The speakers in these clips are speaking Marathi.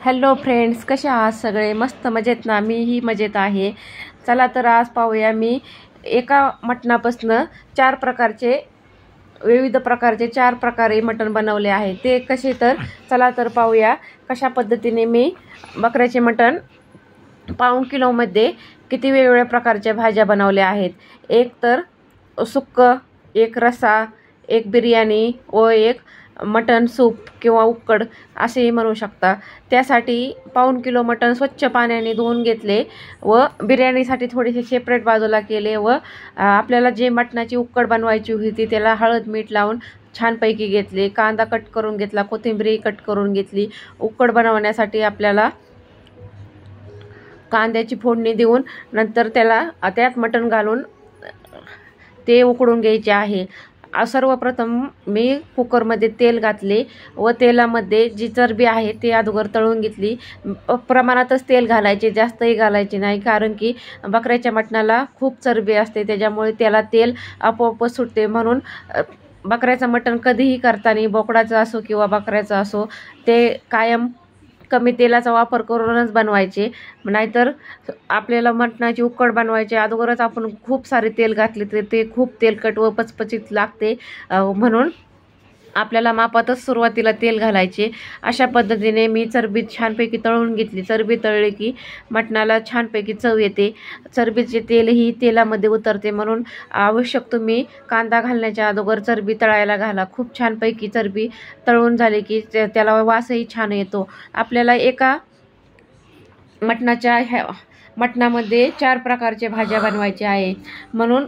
हॅलो फ्रेंड्स, कसे आहात सगळे? मस्त मजेत ना? मीही मजेत आहे. चला तर आज पाहूया मी एका मटणापासून विविध प्रकारचे 4 प्रकारे मटण बनवले आहे. ते कसे तर चला तर पाहूया कशा पद्धतीने मी बकऱ्याचे मटण पाऊण किलोमध्ये किती वेगवेगळ्या प्रकारच्या भाज्या बनवल्या आहेत. एक तर सुक्कं, एक रस्सा, एक बिर्याणी व एक मटण सूप किंवा उक्कड असेही म्हणू शकता. त्यासाठी पाऊण किलो मटण स्वच्छ पाण्याने धुवून घेतले व बिर्याणीसाठी थोडेसे सेपरेट बाजूला केले व आपल्याला जे मटणाची उक्कड बनवायची होती त्याला हळद मीठ लावून छानपैकी घेतले. कांदा कट करून घेतला, कोथिंबीर कट करून घेतली. उक्कड बनवण्यासाठी आपल्याला कांद्याची फोडणी देऊन नंतर त्यात मटण घालून ते उकडून घ्यायचे आहे. सर्वप्रथम मी कुकरमध्ये तेल घातले व तेलामध्ये जी चरबी आहे ती अगोदर तळून घेतली. प्रमाणातच तेल घालायचे, जास्तही घालायचे नाही, कारण की बकऱ्याच्या मटणाला खूप चरबी असते, त्याच्यामुळे त्याला तेल आपोआप सुटते. म्हणून बकऱ्याचं मटण कधीही करताना, बोकडाचं असो किंवा बकऱ्याचं असो, ते कायम कमी तेलाचा वापर करूनच बनवायचे. नाहीतर आपल्याला मटणाची उक्कड बनवायची अगोदरच आपण खूप सारे तेल घातले तर ते खूप तेलकट व पचपचीत लागते. म्हणून आपल्याला मापातच सुरुवातीला तेल घालायचे. अशा पद्धतीने मी चरबी छानपैकी तळून घेतली. चरबी तळली की मटणाला छानपैकी चव येते. चरबीचे तेलही तेलामध्ये उतरते. म्हणून आवश्यक तुम्ही कांदा घालण्याच्या अगोदर चरबी तळायला घाला. खूप छानपैकी चरबी तळून झाली की त्याला वासही छान येतो. आपल्याला एका मटणामध्ये 4 प्रकारच्या भाज्या बनवायच्या आहे. म्हणून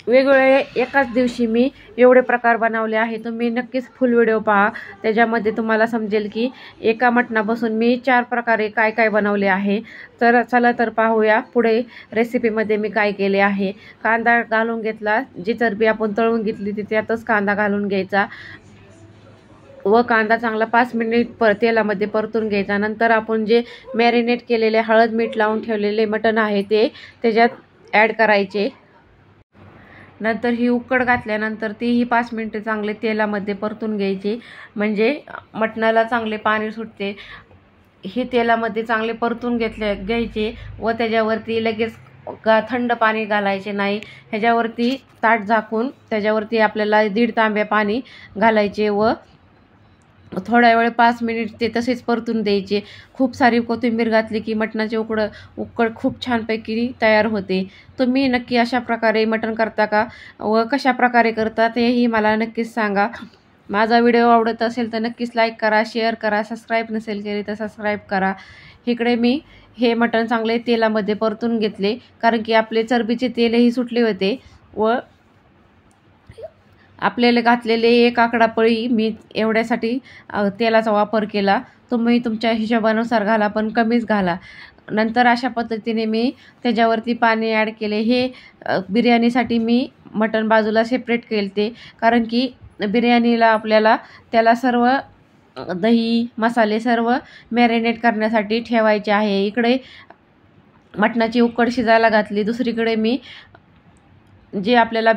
वेगवेगळे एकाच दिवशी मी एवढे प्रकार बनवले आहे. तुम्ही नक्कीच फुल व्हिडिओ पहा, त्याच्यामध्ये तुम्हाला समजेल की एका मटणापासून मी 4 प्रकारे काय काय बनवले आहे. तर चला तर पाहूया पुढे रेसिपीमध्ये मी काय केले आहे. कांदा घालून घेतला. जी चरबी आपण तळून घेतली ती त्यातच कांदा घालून घ्यायचा व कांदा चांगला 5 मिनिट तेलामध्ये परतून घ्यायचा. नंतर आपण जे मॅरिनेट केलेले हळद मीठ लावून ठेवलेले मटण आहे ते त्याच्यात ॲड करायचे. नंतर ही उकड घातल्यानंतर तीही 5 मिनिटे चांगले तेलामध्ये परतून घ्यायची, म्हणजे मटणाला चांगले पाणी सुटते. ही तेलामध्ये चांगले परतून घ्यायचे व त्याच्यावरती लगेच थंड पाणी घालायचे नाही. ह्याच्यावरती ताट झाकून त्याच्यावरती आपल्याला 1.5 तांब्या पाणी घालायचे व थोड्या वेळ 5 मिनिट ते तसेच परतून द्यायचे. खूप सारी कोथिंबीर घातली की मटणाचे उकड खूप छानपैकी तयार होते. तुम्ही नक्की अशा प्रकारे मटण करता का व कशा प्रकारे करता तेही मला नक्कीच सांगा. माझा व्हिडिओ आवडत असेल तर नक्कीच लाईक करा, शेअर करा, सबस्क्राईब नसेल केले तर सबस्क्राईब करा. इकडे मी हे मटण चांगले तेलामध्ये परतून घेतले, कारण की आपले चरबीचे तेलही सुटले होते व आपल्याला घातलेले 1 आकडा पळी मी एवढ्यासाठी तेलाचा वापर केला. तुम्ही तुमच्या हिशोबानुसार घाला, पण कमीच घाला. नंतर अशा पद्धतीने मी त्याच्यावरती पाणी ॲड केले. हे बिर्याणीसाठी मी मटण बाजूला सेपरेट केले, कारण की बिर्याणीला आपल्याला त्याला सर्व दही मसाले सर्व मॅरिनेट करण्यासाठी ठेवायचे आहे. इकडे मटणाची उकड शिजायला घातली. दुसरीकडे मी जे आपल्याला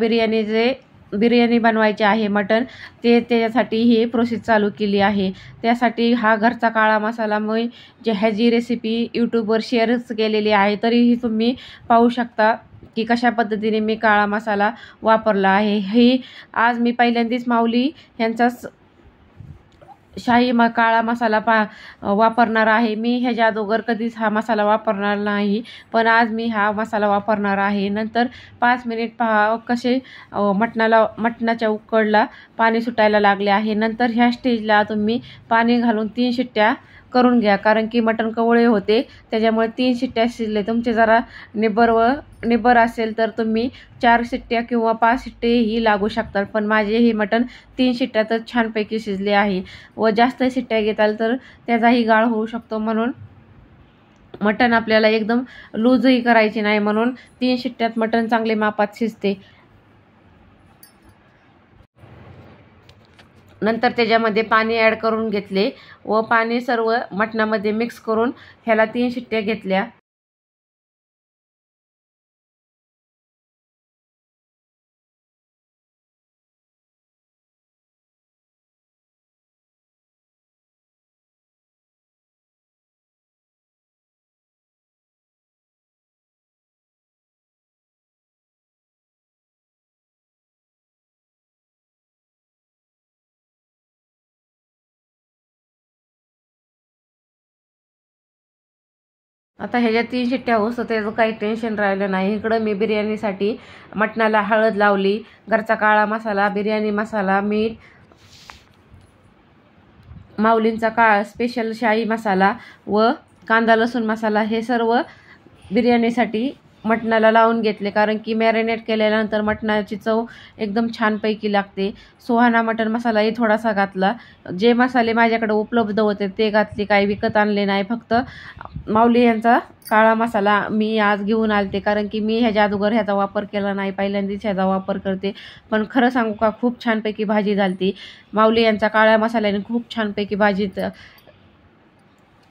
बिर्याणी बनवायचे आहे मटण, त्याच्यासाठी ही प्रोसेस चालू केली आहे. त्यासाठी हा घरचा काळा मसाला मी ह्याची रेसिपी यूट्यूबवर शेअरच केलेली आहे, तरीही तुम्ही पाहू शकता की कशा पद्धतीने मी काळा मसाला वापरला आहे. ही आज मी पहिल्यांदाच माऊली ह्यांचाच शाही काळा मसाला वापरणार आहे. मी ह्याच्या अगोदर कधीच हा मसाला वापरणार नाही, पण आज मी हा मसाला वापरणार आहे. नंतर 5 मिनिट पहा कसे मटणाच्या उकडला पाणी सुटायला लागले आहे. नंतर ह्या स्टेजला तुम्ही पाणी घालून 3 शिट्ट्या करून घ्या, कारण की मटण कवळे होते, त्याच्यामुळे 3 शिट्ट्या शिजले. तुमचे जरा निबर असेल तर तुम्ही 4 शिट्ट्या किंवा 5 शिट्टेही लागू शकतात, पण माझे हे मटण 3 शिट्ट्यातच छानपैकी शिजले आहे. व जास्त शिट्ट्या घेताल तर त्याचाही गाळ होऊ शकतो. म्हणून मटण आपल्याला एकदम लूजही करायचे नाही, म्हणून 3 शिट्ट्यात मटण चांगले मापात शिजते. नंतर त्याच्यामध्ये पाणी ॲड करून घेतले व पाणी सर्व मटणामध्ये मिक्स करून ह्याला 3 शिट्ट्या घेतल्या. आता ह्याच्या 3 शिट्ट्या होस तर त्याचं काही टेन्शन राहिलं नाही. इकडं मी बिर्याणीसाठी मटणाला हळद लावली, घरचा काळा मसाला, बिर्याणी मसाला, मीठ, माऊलींचा स्पेशल शाही मसाला व कांदा लसूण मसाला हे सर्व बिर्याणीसाठी मटणाला लावून घेतले, कारण की मॅरिनेट केल्यानंतर मटणाची चव एकदम छानपैकी लागते. सुहाना मटण मसालाही थोडासा घातला. जे मसाले माझ्याकडे उपलब्ध होते ते घातले, काही विकत आणले नाही. फक्त माऊली यांचा काळा मसाला मी आज घेऊन आलते, कारण की मी ह्याच्या अगोदर ह्याचा वापर केला नाही, पहिल्यांदाच ह्याचा वापर करते. पण खरं सांगू का, खूप छानपैकी भाजी झालती. माऊली यांचा काळ्या मसाल्याने खूप छानपैकी भाजी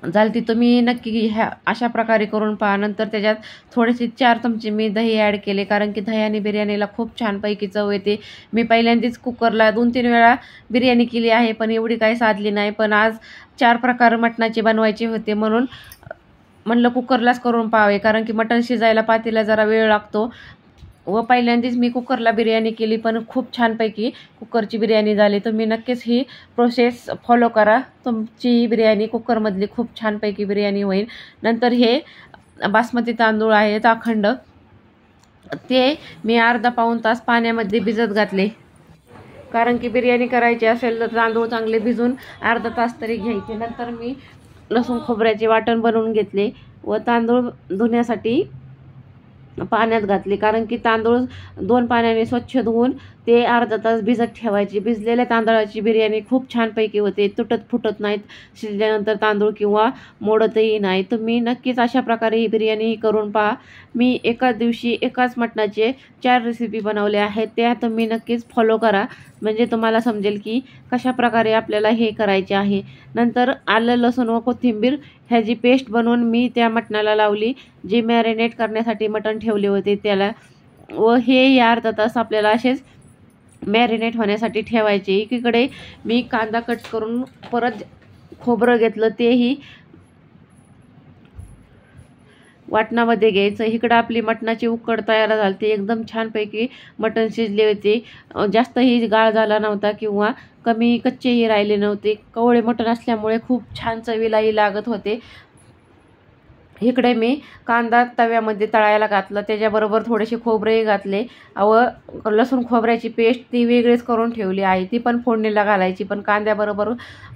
झालती. तुम्ही नक्की ह्या अशा प्रकारे करून पहा. नंतर त्याच्यात थोडेसे 4 चमचे मी दही ॲड केले, कारण की दह्याने बिर्याणीला खूप छानपैकी चव येते. मी पहिल्यांदाच कुकरला 2-3 वेळा बिर्याणी केली आहे, पण एवढी काही साधली नाही. पण आज 4 प्रकार मटणाचे बनवायचे होते, म्हणून म्हणलं कुकरलाच करून पाहावे, कारण की मटण शिजायला पातेला जरा वेळ लागतो. व पहिल्यांदाच मी कुकरला बिर्याणी केली, पण खूप छानपैकी कुकरची बिर्याणी झाली. तुम्ही नक्कीच ही प्रोसेस फॉलो करा, तुमची बिर्याणी कुकरमधली खूप छानपैकी बिर्याणी होईल. नंतर हे बासमती तांदूळ आहेत अखंड, ते मी अर्धा पाऊण तास पाण्यामध्ये भिजत घातले, कारण की बिर्याणी करायची असेल तर तांदूळ चांगले भिजून अर्धा तास तरी घ्यायचे. नंतर मी लसूण खोबऱ्याचे वाटण बनवून घेतले व तांदूळ धुण्यासाठी पाण्यात घातले, कारण की तांदूळ 2 पाण्याने स्वच्छ धुवून ते अर्धा तास भिजत ठेवायचे. भिजलेल्या तांदळाची बिर्याणी खूप छानपैकी होते, तुटत फुटत नाहीत शिजल्यानंतर तांदूळ किंवा मोडतही नाही. तुम्ही नक्कीच अशा प्रकारे ही बिर्याणी करून पहा. मी एकाच दिवशी एकाच मटणाचे 4 रेसिपी बनवल्या आहेत, त्या तुम्ही नक्कीच फॉलो करा, म्हणजे तुम्हाला समजेल की कशा प्रकारे आपल्याला हे करायचे आहे. नंतर आलं लसूण व कोथिंबीर ह्याची पेस्ट बनवून मी त्या मटणाला लावली, जे मॅरिनेट करण्यासाठी मटण ठेवले होते त्याला. व हे अर्धा तास आपल्याला असेच मॅरिनेट होण्यासाठी ठेवायचे. एकीकडे मी कांदा कट करून परत खोबरं घेतलं, तेही वाटणामध्ये घ्यायचं. इकडं आपली मटणाची उकड तयार झाली, एकदम छानपैकी मटण शिजले होते. जास्तही गाळ झाला नव्हता किंवा कमी कच्चेही राहिले नव्हते. कवळे मटण असल्यामुळे खूप छान चवीलाही लागत होते. इकडे मी कांदा तव्यामध्ये तळायला घातला, त्याच्याबरोबर थोडेसे खोबरेही घातले व लसूण खोबऱ्याची पेस्ट ती वेगळीच करून ठेवली आहे, ती पण फोडणीला घालायची. पण कांद्याबरोबर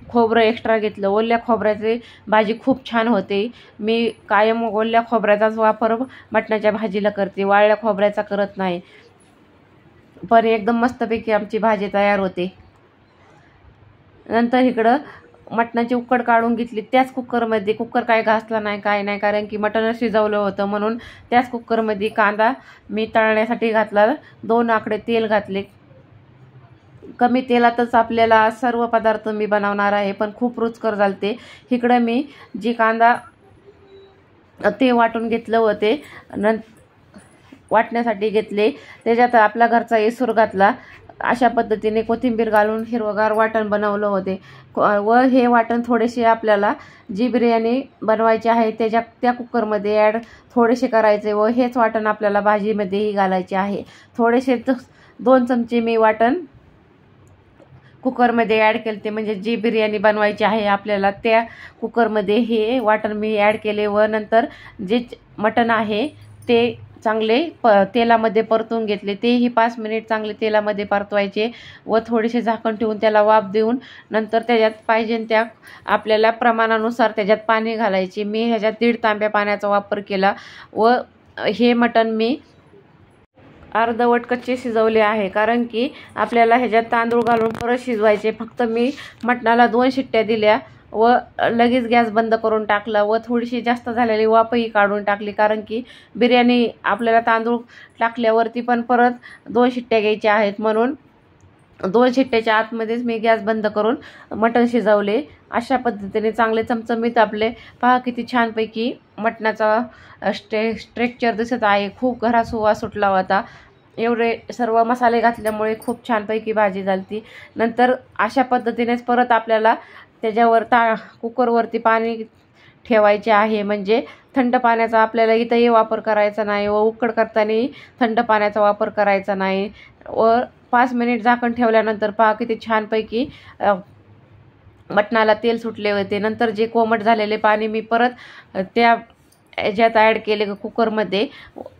खोबरं एक्स्ट्रा घेतलं. ओल्या खोबऱ्याचे भाजी खूप छान होते. मी कायम ओल्या खोबऱ्याचाच वापर मटणाच्या भाजीला करते, वाळल्या खोबऱ्याचा करत नाही. पण एकदम मस्तपैकी आमची भाजी तयार होते. नंतर इकडं मटणाची उकड काढून घेतली त्याच कुकरमध्ये. कुकर काय घासला नाही काय नाही, कारण की मटण शिजवलं होतं, म्हणून त्याच कुकरमध्ये कांदा मी तळण्यासाठी घातला. 2 आकडे तेल घातले. कमी तेलातच आपल्याला सर्व पदार्थ मी बनवणार आहे, पण खूप रुचकर झालते. इकडं मी जी कांदा ते वाटून घेतलं होते, वाटण्यासाठी घेतले, त्याच्यात आपला घरचा येसूर घातला. अशा पद्धतीने कोथिंबीर घालून हिरवगार वाटण बनवलं होते. व हे वाटण थोडेसे आपल्याला जी बिर्याणी बनवायची आहे त्या कुकरमध्ये ॲड थोडेसे करायचे व हेच वाटण आपल्याला भाजीमध्येही घालायचे आहे. थोडेसे 2 चमचे मी वाटण कुकरमध्ये ॲड केले, म्हणजे जी बिर्याणी बनवायची आहे आपल्याला त्या कुकरमध्ये हे वाटण मी ॲड केले. व नंतर जे मटण आहे ते चांगले तेलामध्ये परतून घेतले. तेही 5 मिनिट चांगले तेलामध्ये परतवायचे व थोडेसे झाकण ठेवून त्याला वाफ देऊन नंतर त्याच्यात पाहिजे त्या आपल्याला प्रमाणानुसार त्याच्यात पाणी घालायचे. मी ह्याच्यात 1.5 तांब्या पाण्याचा वापर केला व हे मटण मी अर्धवट कच्चे शिजवले आहे, कारण की आपल्याला ह्याच्यात तांदूळ घालून परत शिजवायचे. फक्त मी मटणाला 2 शिट्ट्या दिल्या व लगेच गॅस बंद करून टाकला व थोडीशी जास्त झालेली वाफही काढून टाकली, कारण की बिर्याणी आपल्याला तांदूळ टाकल्यावरती पण परत 2 शिट्ट्या घ्यायच्या आहेत, म्हणून 2 शिट्ट्याच्या आतमध्येच मी गॅस बंद करून मटण शिजवले. अशा पद्धतीने चांगले चमचमीत आपले पहा किती छानपैकी मटणाचा स्ट्रेक्चर दिसत आहे. खूप घरात सुवास सुटला होता. एवढे सर्व मसाले घातल्यामुळे खूप छानपैकी भाजी झाली. नंतर अशा पद्धतीनेच परत आपल्याला त्याच्यावर कुकरवरती पाणी ठेवायचे आहे, म्हणजे थंड पाण्याचा आपल्याला इथंही वापर करायचा नाही व उकड करताना थंड पाण्याचा वापर करायचा नाही. व 5 मिनिट झाकण ठेवल्यानंतर पहा किती छानपैकी मटणाला तेल सुटले होते. नंतर जे कोमट झालेले पाणी मी परत त्या याच्यात ॲड केले कुकरमध्ये.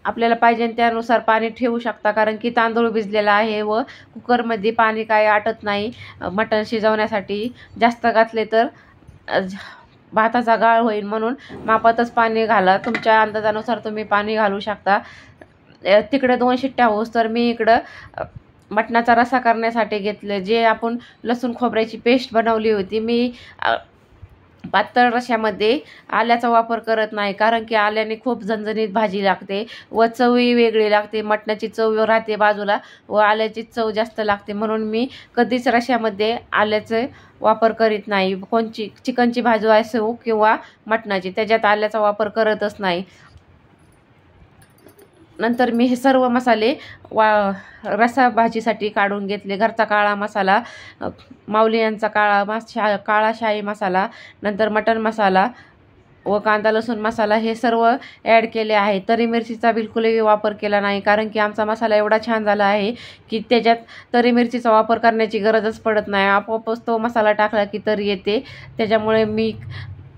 आपल्याला पाहिजे त्यानुसार पाणी ठेवू शकता, कारण की तांदूळ भिजलेला आहे व कुकरमध्ये पाणी काय आटत नाही. मटण शिजवण्यासाठी जास्त घातले तर भाताचा गाळ होईल, म्हणून मापातच पाणी घाला. तुमच्या अंदाजानुसार तुम्ही पाणी घालू शकता. तिकडे 2 शिट्ट्या होस तर मी इकडं मटणाचा रस्सा करण्यासाठी घेतले. जे आपण लसूण खोबऱ्याची पेस्ट बनवली होती, मी पातळ रश्श्यामध्ये आल्याचा वापर करत नाही, कारण की आल्याने खूप झणझणीत भाजी लागते व चवही वेगळी लागते. मटणाची चव राहते बाजूला व आल्याची चव जास्त लागते, म्हणून मी कधीच रश्श्यामध्ये आल्याचे वापर करीत नाही. कोणची चिकनची भाजी असो किंवा मटणाची, त्याच्यात आल्याचा वापर करतच नाही. नंतर मी हे सर्व मसाले रस्सा भाजीसाठी काढून घेतले. घरचा काळा मसाला, माऊली यांचा काळा शाही मसाला, नंतर मटण मसाला व कांदा लसूण मसाला हे सर्व ॲड केले आहे. तरी मिरचीचा बिलकुलही वापर केला नाही, कारण की आमचा मसाला एवढा छान झाला आहे की त्याच्यात तरी मिरचीचा वापर करण्याची गरजच पडत नाही. आपोआपच तो मसाला टाकला की तरी येते, त्याच्यामुळे मी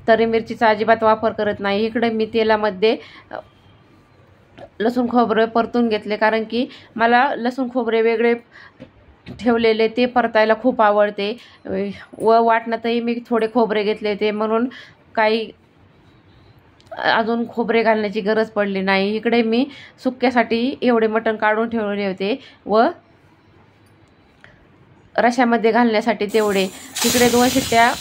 तरी मिरचीचा अजिबात वापर करत नाही. इकडे मी तेलामध्ये लसूण खोबरे परतून घेतले, कारण की मला लसूण खोबरे वेगळे ठेवलेले ते परतायला खूप आवडते व वाटणातही मी थोडे खोबरे घेतले ते, म्हणून काही अजून खोबरे घालण्याची गरज पडली नाही. इकडे मी सुक्यासाठी एवढे मटण काढून ठेवले होते व रश्श्यामध्ये घालण्यासाठी तेवढे. तिकडे 2 शिट्ट्या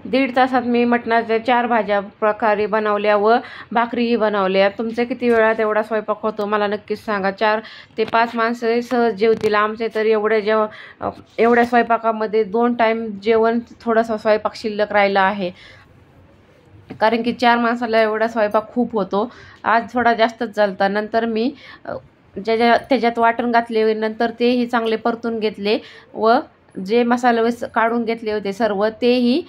1.5 तासात मी मटणाच्या 4 भाज्या प्रकारे बनवल्या व भाकरीही बनवल्या. तुमचे किती वेळात एवढा स्वयंपाक होतो मला नक्कीच सांगा. 4 ते 5 माणसं सहज जेवतील. आमचे तर एवढ्या स्वयंपाकामध्ये 2 टाईम जेवण, थोडासा स्वयंपाक शिल्लक राहिला आहे, कारण की 4 माणसाला एवढा स्वयंपाक खूप होतो. आज थोडा जास्तच झालता. नंतर मी त्याच्यात वाटण घातले, नंतर तेही चांगले परतून घेतले व जे मसाले काढून घेतले होते सर्व तेही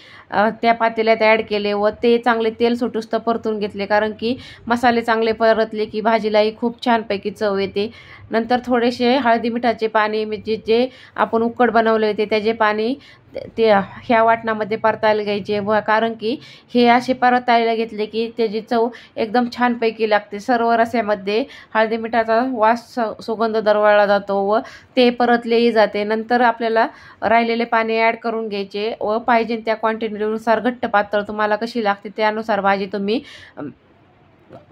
त्या पातेल्यात ॲड केले व ते चांगले तेल सुटूस्त परतून घेतले, कारण की मसाले चांगले परतले की भाजीलाही खूप छानपैकी चव येते. नंतर थोडेसे हळदी मिठाचे पाणी, जे आपण उकड बनवले होते त्याचे पाणी ते ह्या वाटणामध्ये परतायला घ्यायचे व कारण की हे असे परतायला घेतले की त्याची चव एकदम छानपैकी लागते. सर्व रस्स्यामध्ये हळदी मिठाचा वास सुगंध दरवळला जातो व ते परतलेही जाते. नंतर आपल्याला राहिलेले पाणी ॲड करून घ्यायचे व पाहिजे त्या क्वांटिटीनुसार घट्ट पातळ तुम्हाला कशी लागते त्यानुसार भाजी तुम्ही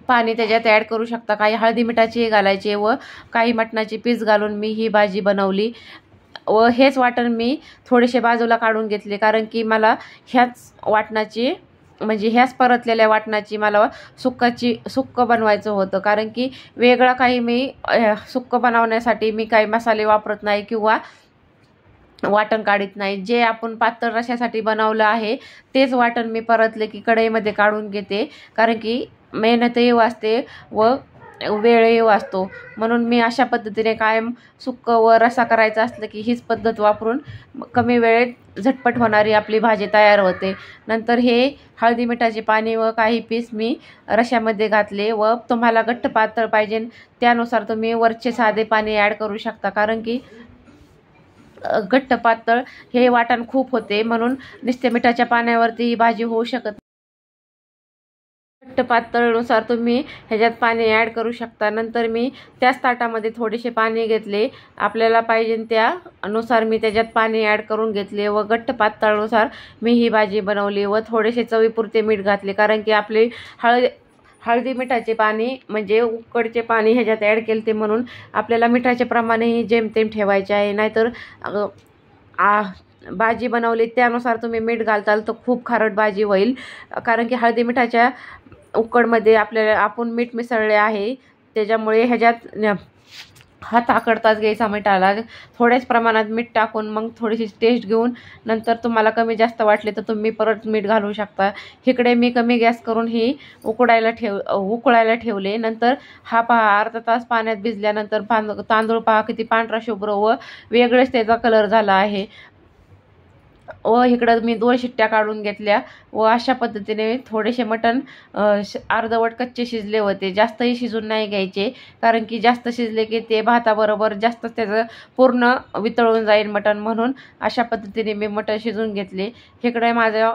पाणी त्याच्यात ॲड करू शकता. काही हळदी मिठाचे घालायचे व काही मटणाचे पीस घालून मी ही भाजी बनवली व हेच वाटण मी थोडेसे बाजूला काढून घेतले, कारण की मला ह्याच वाटणाची म्हणजे ह्याच परतलेल्या वाटणाची मला सुक्क बनवायचं होतं, कारण की वेगळं काही मी सुक्क बनवण्यासाठी मी काही मसाले वापरत नाही किंवा वाटण काढत नाही. जे आपण पातळ रश्श्यासाठी बनवलं आहे तेच वाटण मी परतले की कढईमध्ये काढून घेते, कारण की मेहनतही वाचते व वेळही वाचतो. म्हणून मी अशा पद्धतीने कायम सुक्क व रस्सा करायचा असलं की हीच पद्धत वापरून कमी वेळेत झटपट होणारी आपली भाजी तयार होते. नंतर हे हळदी मिठाचे पाणी व काही पीस मी रश्श्यामध्ये घातले व तुम्हाला घट्ट पातळ पाहिजे त्यानुसार तुम्ही वरचे साधे पाणी ॲड करू शकता, कारण की घट्ट पातळ हे वाटण खूप होते, म्हणून नुसत्या मिठाच्या पाण्यावरती ही भाजी होऊ शकत नाही. घट्ट पातळनुसार तुम्ही ह्याच्यात पाणी ॲड करू शकता. नंतर मी त्याच ताटामध्ये थोडेसे पाणी घेतले, आपल्याला पाहिजे त्यानुसार मी त्याच्यात पाणी ॲड करून घेतले व घट्ट पातळनुसार मी ही भाजी बनवली व थोडेसे चवीपुरते मीठ घातले, कारण की आपले हळदी मिठाचे पाणी म्हणजे उकडचे पाणी ह्याच्यात ॲड केले ते, म्हणून आपल्याला मिठाचे प्रमाणही जेमतेम ठेवायचे आहे. नाहीतर भाजी बनवली त्यानुसार तुम्ही मीठ घालताल तर खूप खारट भाजी होईल, कारण की हळदी मिठाच्या उकडमध्ये आपण मीठ मिसळले आहे, त्याच्यामुळे ह्याच्यात हात आखडताच घ्यायचा मिठाला. थोड्याच प्रमाणात मीठ टाकून मग थोडीशी टेस्ट घेऊन नंतर तुम्हाला कमी जास्त वाटले तर तुम्ही परत मीठ घालू शकता. इकडे मी कमी गॅस करून ही उकळायला ठेवले. नंतर हा पहा अर्धा तास पाण्यात भिजल्यानंतर तांदूळ पहा किती पांढरा शुभ्र व वेगळेच त्याचा कलर झाला आहे व इकडं मी 2 शिट्ट्या काढून घेतल्या व अशा पद्धतीने थोडेसे मटण अर्धवट कच्चे शिजले होते. जास्तही शिजून नाही घ्यायचे, कारण की जास्त शिजले की ते भाताबरोबर जास्त त्याचं पूर्ण वितळून जाईल मटण, म्हणून अशा पद्धतीने मी मटण शिजून घेतले. इकडे माझ्या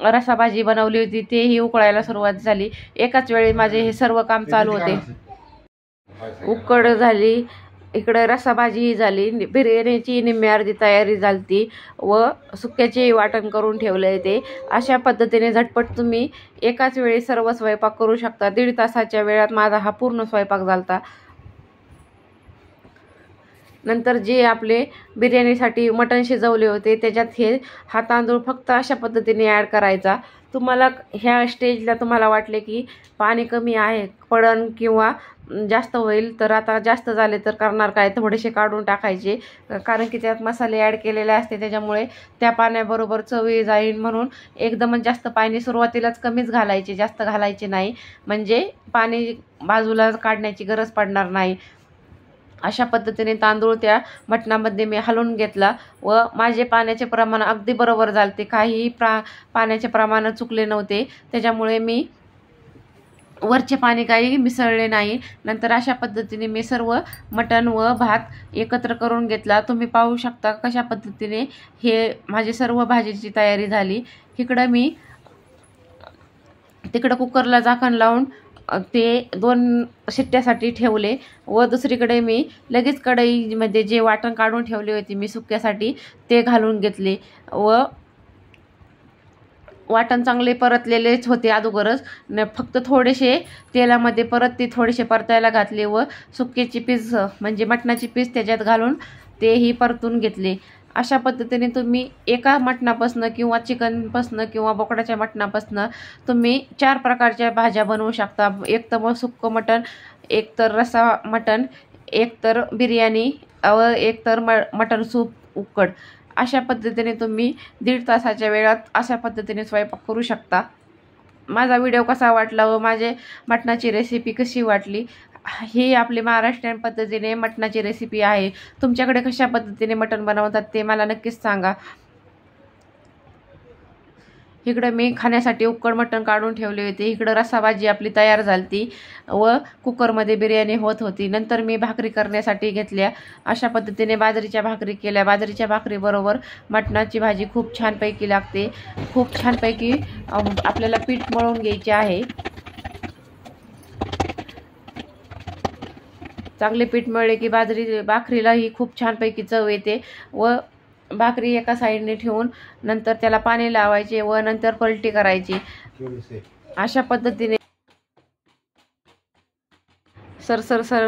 रसाभाजी बनवली होती तेही उकळायला सुरुवात झाली. एकाच वेळी माझे हे सर्व काम चालू होते. उकड झाली, इकडे रसाभाजीही झाली, बिर्याणीची निम्मी अर्धी तयारी झाली व सुक्याचे वाटण करून ठेवले ते. अशा पद्धतीने झटपट तुम्ही एकाच वेळी सर्व स्वयंपाक करू शकता. 1.5 तासाच्या वेळात माझा हा पूर्ण स्वयंपाक झालता. नंतर जे आपले बिर्याणीसाठी मटण शिजवले होते त्याच्यात हा तांदूळ फक्त अशा पद्धतीने ॲड करायचा. तुम्हाला ह्या स्टेजला तुम्हाला वाटले की पाणी कमी आहे पडन किंवा जास्त होईल तर आता जास्त झाले तर करणार काय, थोडेसे काढून टाकायचे, कारण की त्यात मसाले ॲड केलेले असते त्याच्यामुळे त्या पाण्याबरोबर चवी जाईल. म्हणून एकदमच जास्त पाणी सुरुवातीलाच कमीच घालायचे, जास्त घालायचे नाही, म्हणजे पाणी बाजूला काढण्याची गरज पडणार नाही. अशा पद्धतीने तांदूळ त्या मटणामध्ये मी हलवून घेतला व माझे पाण्याचे प्रमाण अगदी बरोबर झालते. काहीही पाण्याचे प्रमाण चुकले नव्हते, त्याच्यामुळे मी वरचे पाणी काही मिसळले नाही. नंतर अशा पद्धतीने मी सर्व मटण व भात एकत्र करून घेतला. तुम्ही पाहू शकता कशा पद्धतीने हे माझी सर्व भाजीची तयारी झाली. तिकडं कुकरला झाकण लावून ते 2 शिट्ट्यासाठी ठेवले व दुसरीकडे मी लगेच कढईमध्ये जे वाटण काढून ठेवले होते मी सुक्यासाठी ते घालून घेतले व वाटण चांगले परतलेलेच होते अगोदरच, फक्त थोडेसे तेलामध्ये परत ते थोडेसे परतायला घातले व सुक्याची पीस म्हणजे मटणाची पीस त्याच्यात घालून तेही परतून घेतले. अशा पद्धतीने तुम्ही एका मटणापासून किंवा चिकनपासून किंवा बोकडाच्या मटणापासून तुम्ही 4 प्रकारच्या भाज्या बनवू शकता. एक तर मग सुक्कं मटण, एक तर रस्सा मटण, एक तर बिर्याणी व एक तर मटण सूप उकड. अशा पद्धतीने तुम्ही 1.5 तासाच्या वेळात अशा पद्धतीने स्वयंपाक करू शकता. माझा व्हिडिओ कसा वाटला व माझे मटणाची रेसिपी कशी वाटली, ही आपली महाराष्ट्रीयन पद्धतीने मटणाची रेसिपी आहे. तुमच्याकडे कशा पद्धतीने मटण बनवतात ते मला नक्कीच सांगा. इकडे मी खाण्यासाठी उकड मटण काढून ठेवले होते. इकडं रस्साभाजी आपली तयार झाली व कुकरमध्ये बिर्याणी होत होती. नंतर मी भाकरी करण्यासाठी घेतल्या. अशा पद्धतीने बाजरीच्या भाकरी केल्या. बाजरीच्या भाकरीबरोबर मटणाची भाजी खूप छानपैकी लागते. खूप छानपैकी आपल्याला पीठ मळून घ्यायचे आहे. चांगले पीठ मळले की भाकरीलाही खूप छानपैकी चव येते व भाकरी एका साईडने ठेवून नंतर त्याला पाणी लावायचे व नंतर पलटी करायची. अशा पद्धतीने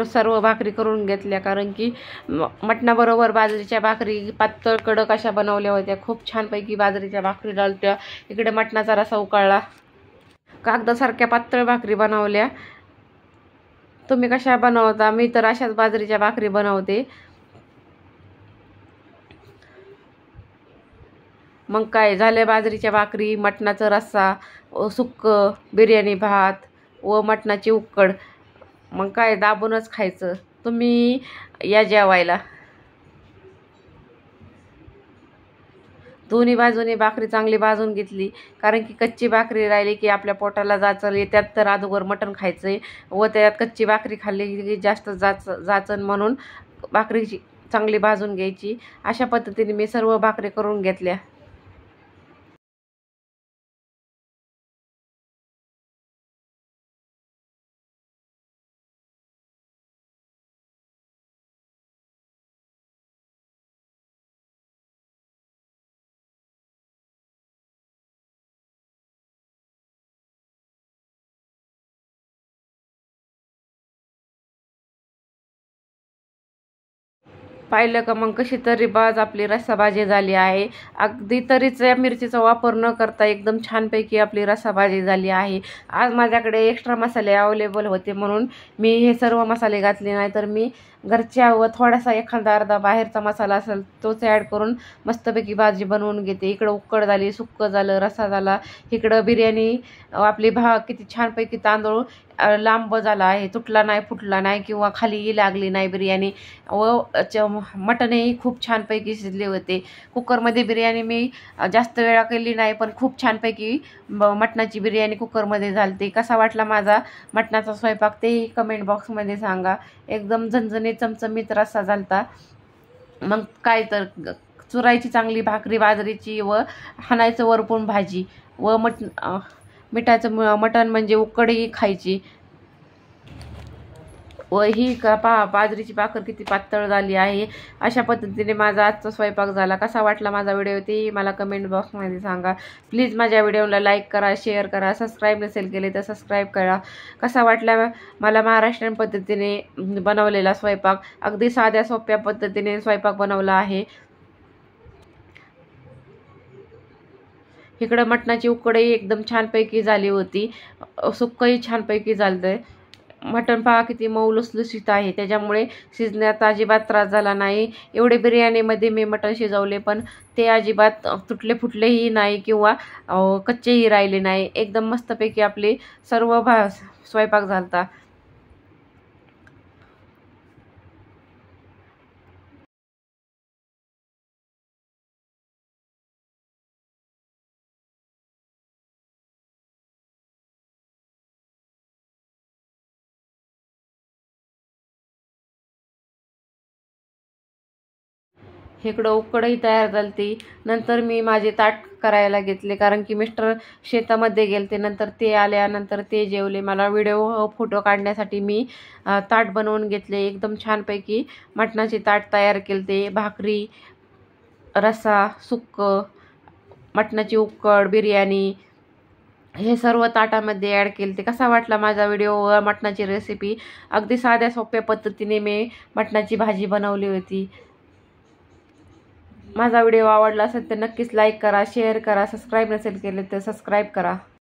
सर्व भाकरी करून घेतल्या, कारण की मटणाबरोबर बाजरीच्या भाकरी पातळ कडक अशा बनवल्या होत्या. खूप छानपैकी बाजरीच्या भाकरी डालत्या. इकडे मटणाचा रस्सा उकळला. कागदासारख्या पातळ भाकरी बनवल्या. तुम्ही कशा बनवता? मी तर अशाच बाजरीच्या भाकरी बनवते. मग काय झाले, बाजरीच्या भाकरी, मटणाचा रस्सा, सुक्कं, बिर्याणी भात व मटणाची उकड. मग काय दाबूनच खायचं. तुम्ही या जेवायला. दोन्ही बाजूने भाकरी चांगली भाजून घेतली, कारण की कच्ची भाकरी राहिली की आपल्या पोटाला जाचल. त्यात तर अगोदर मटण खायचं व त्यात कच्ची भाकरी खाल्ली की जास्त जाचन, म्हणून भाकरी चांगली भाजून घ्यायची. अशा पद्धतीने मी सर्व भाकरी करून घेतल्या. पाहिलं का मग कशी तरी बाज आपली रस्साभाजी झाली आहे. अगदी तरीच्या मिरचीचा वापर न करता एकदम छानपैकी आपली रस्साभाजी झाली आहे. आज माझ्याकडे एक्स्ट्रा मसाले अवेलेबल होते म्हणून मी हे सर्व मसाले घातले, नाही तर मी घरच्या व थोडासा एखादा अर्धा बाहेरचा मसाला असेल तोच ॲड करून मस्तपैकी भाजी बनवून घेते. इकडं उकड झाली, सुक्कं झालं, रस्सा झाला. इकडं बिर्याणी आपली किती छानपैकी तांदूळ लांब झाला आहे, तुटला नाही, फुटला नाही किंवा खाली लागली नाही बिर्याणी व मटणही खूप छानपैकी शिजले होते. कुकरमध्ये बिर्याणी मी जास्त वेळा केली नाही, पण खूप छानपैकी मटणाची बिर्याणी कुकरमध्ये झाली. कसा वाटला माझा मटणाचा स्वयंपाक तेही कमेंट बॉक्समध्ये सांगा. एकदम झणझणीत चमचमीत रस्सा झालता. मग काय तर चुरायची चांगली भाकरी बाजरीची व हाणायचं वरपून भाजी व मिठाचं मटण म्हणजे उकडही खायची. व ही बाजरीची भाकर किती पातळ झाली आहे. अशा पद्धतीने माझा आजचा स्वयंपाक झाला. कसा वाटला माझा व्हिडिओ ते मला कमेंट बॉक्समध्ये सांगा. प्लीज माझ्या व्हिडिओला लाईक करा, शेअर करा, सबस्क्राईब नसेल केले तर सबस्क्राईब करा. कसा वाटला मला महाराष्ट्रीयन पद्धतीने बनवलेला स्वयंपाक. अगदी साध्या सोप्या पद्धतीने स्वयंपाक बनवला आहे. इकडं मटणाची उकडही एकदम छानपैकी झाली होती. सुक्कही छानपैकी झालं. मटण पहा किती मऊ लुसलुसीत आहे, त्याच्यामुळे शिजण्यात अजिबात त्रास झाला नाही. एवढे बिर्याणीमध्ये मी मटण शिजवले पण ते अजिबात तुटले फुटलेही नाही किंवा कच्चेही राहिले नाही. एकदम मस्तपैकी आपले सर्व स्वयंपाक झालता. इकडं उकडही तयार झाली. नंतर मी माझे ताट करायला घेतले, कारण की मिस्टर शेतामध्ये गेलते. नंतर ते आल्यानंतर ते जेवले. मला व्हिडिओ फोटो काढण्यासाठी मी ताट बनवून घेतले. एकदम छानपैकी मटणाचे ताट तयार केलते. भाकरी, रस्सा, सुक्कं, मटणाची उकड, बिर्याणी हे सर्व ताटामध्ये ॲड केले. कसा वाटला माझा व्हिडिओ व मटणाची रेसिपी. अगदी साध्या सोप्या पद्धतीने मी मटणाची भाजी बनवली होती. माझा व्हिडिओ आवडला असेल तर नक्कीच लाईक करा, शेअर करा, सबस्क्राईब नसेल केले तर सबस्क्राईब करा.